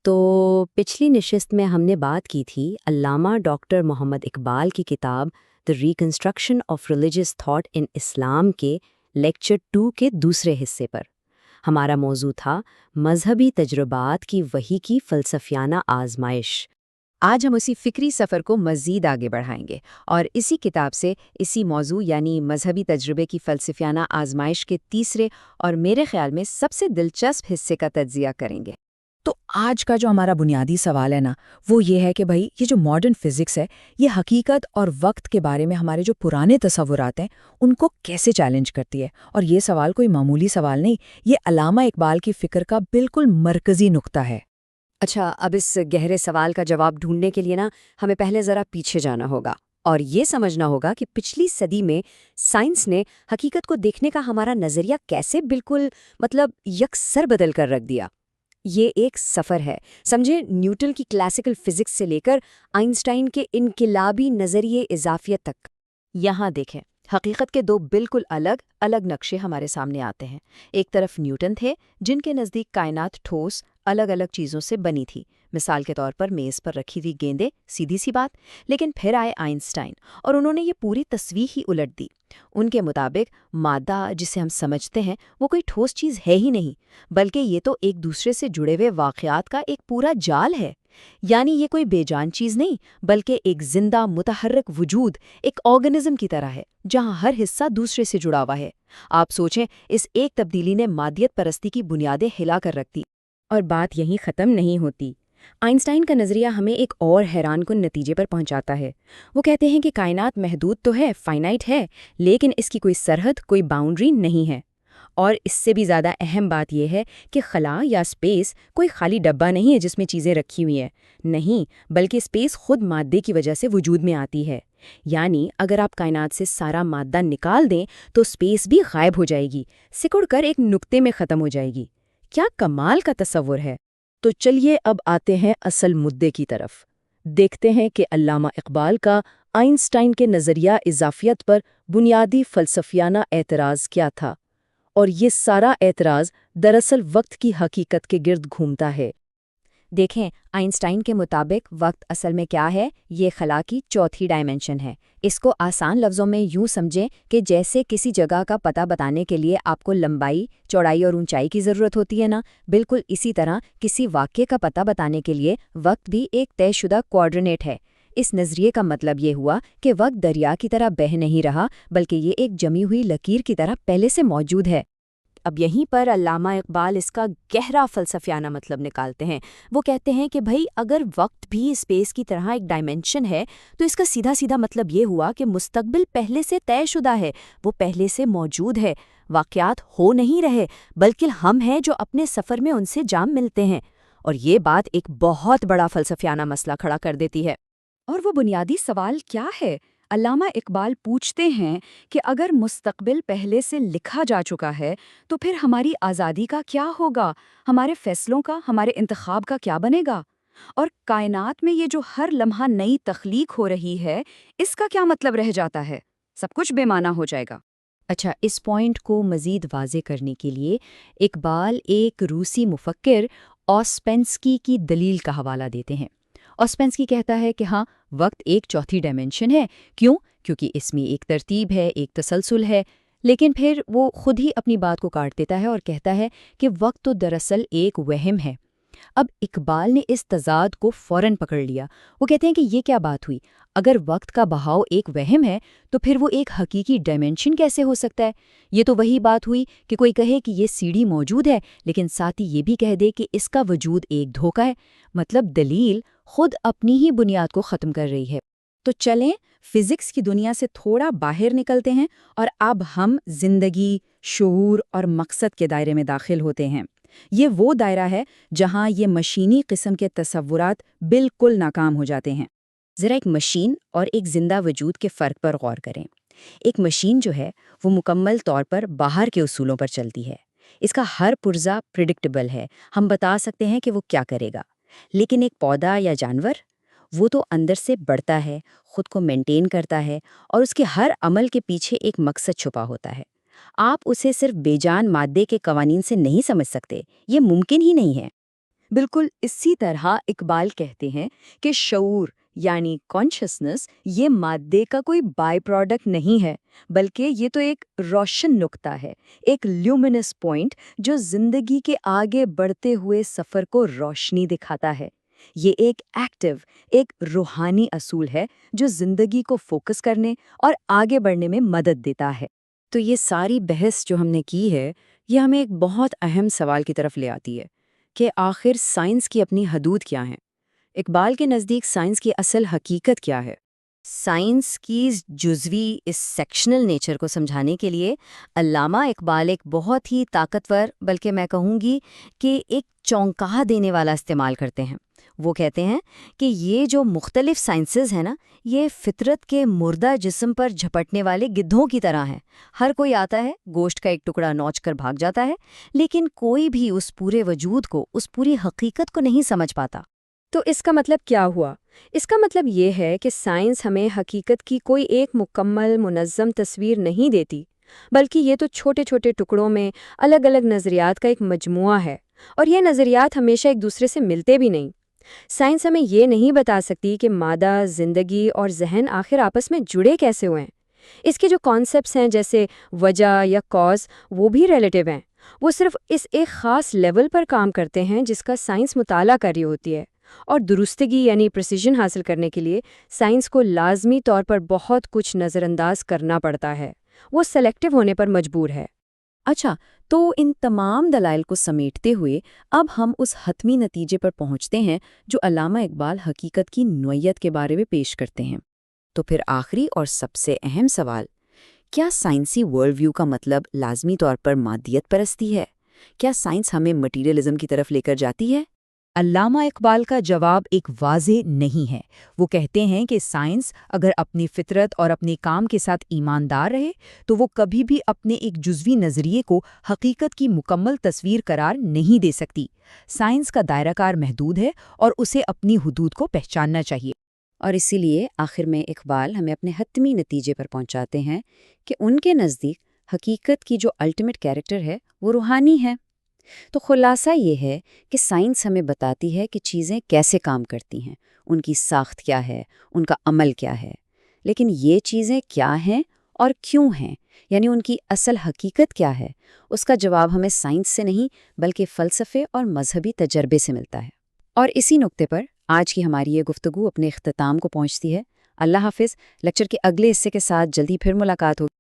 تو پچھلی نشست میں ہم نے بات کی تھی علامہ ڈاکٹر محمد اقبال کی کتاب the reconstruction of religious thought in Islam کے لیکچر 2 کے دوسرے حصے پر۔ ہمارا موضوع تھا مذہبی تجربات کی وحی کی فلسفیانہ آزمائش۔ آج ہم اسی فکری سفر کو مزید آگے بڑھائیں گے اور اسی کتاب سے اسی موضوع یعنی مذہبی تجربے کی فلسفیانہ آزمائش کے تیسرے اور میرے خیال میں سب سے دلچسپ حصے کا تجزیہ کریں گے۔ تو آج کا جو ہمارا بنیادی سوال ہے نا، وہ یہ ہے کہ بھائی یہ جو ماڈرن فزکس ہے، یہ حقیقت اور وقت کے بارے میں ہمارے جو پرانے تصورات ہیں ان کو کیسے چیلنج کرتی ہے؟ اور یہ سوال کوئی معمولی سوال نہیں، یہ علامہ اقبال کی فکر کا بالکل مرکزی نقطہ ہے۔ اچھا، اب اس گہرے سوال کا جواب ڈھونڈنے کے لیے ہمیں پہلے ذرا پیچھے جانا ہوگا اور یہ سمجھنا ہوگا کہ پچھلی صدی میں سائنس نے حقیقت کو دیکھنے کا ہمارا نظریہ کیسے بالکل یکسر بدل کر رکھ دیا۔ یہ ایک سفر ہے، سمجھے، نیوٹن کی کلاسیکل فزکس سے لے کر آئنسٹائن کے انقلابی نظریے اضافیت تک۔ یہاں دیکھیں، حقیقت کے دو بالکل الگ الگ نقشے ہمارے سامنے آتے ہیں۔ ایک طرف نیوٹن تھے جن کے نزدیک کائنات ٹھوس الگ الگ چیزوں سے بنی تھی، مثال کے طور پر میز پر رکھی ہوئی گیندیں، سیدھی سی بات۔ لیکن پھر آئے آئنسٹائن اور انہوں نے یہ پوری تصویر ہی الٹ دی۔ ان کے مطابق مادہ جسے ہم سمجھتے ہیں وہ کوئی ٹھوس چیز ہے ہی نہیں، بلکہ یہ تو ایک دوسرے سے جڑے ہوئے واقعات کا ایک پورا جال ہے۔ یعنی یہ کوئی بے جان چیز نہیں، بلکہ ایک زندہ متحرک وجود، ایک آرگنزم کی طرح ہے جہاں ہر حصہ دوسرے سے جڑا ہوا ہے۔ آپ سوچیں، اس ایک تبدیلی نے مادیت پرستی کی بنیادیں ہلا کر رکھ دی۔ اور بات یہیں ختم نہیں ہوتی۔ آئنسٹائن کا نظریہ ہمیں ایک اور حیران کن نتیجے پر پہنچاتا ہے۔ وہ کہتے ہیں کہ کائنات محدود تو ہے، فائنائٹ ہے، لیکن اس کی کوئی سرحد، کوئی باؤنڈری نہیں ہے۔ اور اس سے بھی زیادہ اہم بات یہ ہے کہ خلا یا اسپیس کوئی خالی ڈبہ نہیں ہے جس میں چیزیں رکھی ہوئی ہیں، نہیں، بلکہ اسپیس خود مادے کی وجہ سے وجود میں آتی ہے۔ یعنی اگر آپ کائنات سے سارا مادہ نکال دیں تو اسپیس بھی غائب ہو جائے گی، سکڑ کر ایک نقطے میں ختم ہو جائے گی۔ کیا کمال کا تصور ہے! تو چلیے اب آتے ہیں اصل مدے کی طرف، دیکھتے ہیں کہ علامہ اقبال کا آئنسٹائن کے نظریہ اضافیت پر بنیادی فلسفیانہ اعتراض کیا تھا، اور یہ سارا اعتراض دراصل وقت کی حقیقت کے گرد گھومتا ہے۔ دیکھیں، آئنسٹائن کے مطابق وقت اصل میں کیا ہے؟ یہ خلا کی چوتھی ڈائمنشن ہے۔ اس کو آسان لفظوں میں یوں سمجھیں کہ جیسے کسی جگہ کا پتہ بتانے کے لیے آپ کو لمبائی، چوڑائی اور اونچائی کی ضرورت ہوتی ہے نا، بالکل اسی طرح کسی واقعے کا پتہ بتانے کے لیے وقت بھی ایک طے شدہ کوآرڈینیٹ ہے۔ اس نظریے کا مطلب یہ ہوا کہ وقت دریا کی طرح بہہ نہیں رہا، بلکہ یہ ایک جمی ہوئی لکیر کی طرح پہلے سے موجود ہے۔ اب یہیں پر علامہ اقبال اس کا گہرا فلسفیانہ مطلب نکالتے ہیں۔ وہ کہتے ہیں کہ بھئی اگر وقت بھی اسپیس کی طرح ایک ڈائمنشن ہے تو اس کا سیدھا سیدھا مطلب یہ ہوا کہ مستقبل پہلے سے طے شدہ ہے، وہ پہلے سے موجود ہے۔ واقعات ہو نہیں رہے، بلکہ ہم ہیں جو اپنے سفر میں ان سے جام ملتے ہیں۔ اور یہ بات ایک بہت بڑا فلسفیانہ مسئلہ کھڑا کر دیتی ہے۔ اور وہ بنیادی سوال کیا ہے؟ علامہ اقبال پوچھتے ہیں کہ اگر مستقبل پہلے سے لکھا جا چکا ہے تو پھر ہماری آزادی کا کیا ہوگا؟ ہمارے فیصلوں کا، ہمارے انتخاب کا کیا بنے گا؟ اور کائنات میں یہ جو ہر لمحہ نئی تخلیق ہو رہی ہے، اس کا کیا مطلب رہ جاتا ہے؟ سب کچھ بے معنی ہو جائے گا۔ اچھا، اس پوائنٹ کو مزید واضح کرنے کے لیے اقبال ایک روسی مفکر اوسپینسکی کی دلیل کا حوالہ دیتے ہیں۔ اوسپینسکی کہتا ہے کہ ہاں، وقت ایک چوتھی ڈائمنشن ہے۔ کیوں؟ کیونکہ اس میں ایک ترتیب ہے، ایک تسلسل ہے۔ لیکن پھر وہ خود ہی اپنی بات کو کاٹ دیتا ہے اور کہتا ہے کہ وقت تو دراصل ایک وہم ہے۔ اب اقبال نے اس تضاد کو فوراً پکڑ لیا۔ وہ کہتے ہیں کہ یہ کیا بات ہوئی؟ اگر وقت کا بہاؤ ایک وہم ہے تو پھر وہ ایک حقیقی ڈائمنشن کیسے ہو سکتا ہے؟ یہ تو وہی بات ہوئی کہ کوئی کہے کہ یہ سیڑھی موجود ہے لیکن ساتھ ہی یہ بھی کہہ دے کہ اس کا وجود ایک دھوکہ ہے۔ مطلب دلیل خود اپنی ہی بنیاد کو ختم کر رہی ہے۔ تو چلیں فزکس کی دنیا سے تھوڑا باہر نکلتے ہیں اور اب ہم زندگی، شعور اور مقصد کے دائرے میں داخل ہوتے ہیں۔ یہ وہ دائرہ ہے جہاں یہ مشینی قسم کے تصورات بالکل ناکام ہو جاتے ہیں۔ ذرا ایک مشین اور ایک زندہ وجود کے فرق پر غور کریں۔ ایک مشین جو ہے وہ مکمل طور پر باہر کے اصولوں پر چلتی ہے۔ اس کا ہر پرزہ پریڈکٹیبل ہے، ہم بتا سکتے ہیں کہ وہ کیا کرے گا۔ لیکن ایک پودا یا جانور، وہ تو اندر سے بڑھتا ہے، خود کو مینٹین کرتا ہے، اور اس کے ہر عمل کے پیچھے ایک مقصد چھپا ہوتا ہے۔ آپ اسے صرف بے جان مادے کے قوانین سے نہیں سمجھ سکتے، یہ ممکن ہی نہیں ہے۔ بالکل اسی طرح اقبال کہتے ہیں کہ شعور یعنی کانشسنس یہ مادے کا کوئی بائی پروڈکٹ نہیں ہے، بلکہ یہ تو ایک روشن نقطہ ہے، ایک لیومینس پوائنٹ جو زندگی کے آگے بڑھتے ہوئے سفر کو روشنی دکھاتا ہے۔ یہ ایک ایکٹیو، ایک روحانی اصول ہے جو زندگی کو فوکس کرنے اور آگے بڑھنے میں مدد دیتا ہے۔ تو یہ ساری بحث جو ہم نے کی ہے، یہ ہمیں ایک بہت اہم سوال کی طرف لے آتی ہے کہ آخر سائنس کی اپنی حدود کیا ہیں؟ اقبال کے نزدیک سائنس کی اصل حقیقت کیا ہے؟ سائنس کی جزوی اس سیکشنل نیچر کو سمجھانے کے لیے علامہ اقبال ایک بہت ہی طاقتور، بلکہ میں کہوں گی کہ ایک چونکا دینے والا استعمال کرتے ہیں۔ وہ کہتے ہیں کہ یہ جو مختلف سائنسز ہیں نا، یہ فطرت کے مردہ جسم پر جھپٹنے والے گدھوں کی طرح ہیں۔ ہر کوئی آتا ہے، گوشت کا ایک ٹکڑا نوچ کر بھاگ جاتا ہے، لیکن کوئی بھی اس پورے وجود کو، اس پوری حقیقت کو نہیں سمجھ پاتا۔ تو اس کا مطلب کیا ہوا؟ اس کا مطلب یہ ہے کہ سائنس ہمیں حقیقت کی کوئی ایک مکمل منظم تصویر نہیں دیتی، بلکہ یہ تو چھوٹے چھوٹے ٹکڑوں میں الگ الگ نظریات کا ایک مجموعہ ہے، اور یہ نظریات ہمیشہ ایک دوسرے سے ملتے بھی نہیں۔ سائنس ہمیں یہ نہیں بتا سکتی کہ مادہ، زندگی اور ذہن آخر آپس میں جڑے کیسے ہوئے ہیں۔ اس کے جو کانسیپٹس ہیں جیسے وجہ یا کاز، وہ بھی ریلیٹیو ہیں، وہ صرف اس ایک خاص لیول پر کام کرتے ہیں جس کا سائنس مطالعہ کر رہی ہوتی ہے، اور درستگی یعنی پریسیژن حاصل کرنے کے لیے سائنس کو لازمی طور پر بہت کچھ نظر انداز کرنا پڑتا ہے، وہ سلیکٹیو ہونے پر مجبور ہے۔ اچھا، تو ان تمام دلائل کو سمیٹتے ہوئے اب ہم اس حتمی نتیجے پر پہنچتے ہیں جو علامہ اقبال حقیقت کی نوعیت کے بارے میں پیش کرتے ہیں۔ تو پھر آخری اور سب سے اہم سوال، کیا سائنسی ورلڈ ویو کا مطلب لازمی طور پر مادیت پرستی ہے؟ کیا سائنس ہمیں مٹیریلزم کی طرف لے کر جاتی ہے؟ علامہ اقبال کا جواب ایک واضح نہیں ہے۔ وہ کہتے ہیں کہ سائنس اگر اپنی فطرت اور اپنے کام کے ساتھ ایماندار رہے تو وہ کبھی بھی اپنے ایک جزوی نظریے کو حقیقت کی مکمل تصویر قرار نہیں دے سکتی۔ سائنس کا دائرہ کار محدود ہے اور اسے اپنی حدود کو پہچاننا چاہیے۔ اور اسی لیے آخر میں اقبال ہمیں اپنے حتمی نتیجے پر پہنچاتے ہیں کہ ان کے نزدیک حقیقت کی جو الٹیمیٹ کیریکٹر ہے وہ روحانی ہے۔ تو خلاصہ یہ ہے کہ سائنس ہمیں بتاتی ہے کہ چیزیں کیسے کام کرتی ہیں، ان کی ساخت کیا ہے، ان کا عمل کیا ہے، لیکن یہ چیزیں کیا ہیں اور کیوں ہیں، یعنی ان کی اصل حقیقت کیا ہے، اس کا جواب ہمیں سائنس سے نہیں بلکہ فلسفے اور مذہبی تجربے سے ملتا ہے۔ اور اسی نقطے پر آج کی ہماری یہ گفتگو اپنے اختتام کو پہنچتی ہے۔ اللہ حافظ۔ لیکچر کے اگلے حصے کے ساتھ جلدی پھر ملاقات ہوگی۔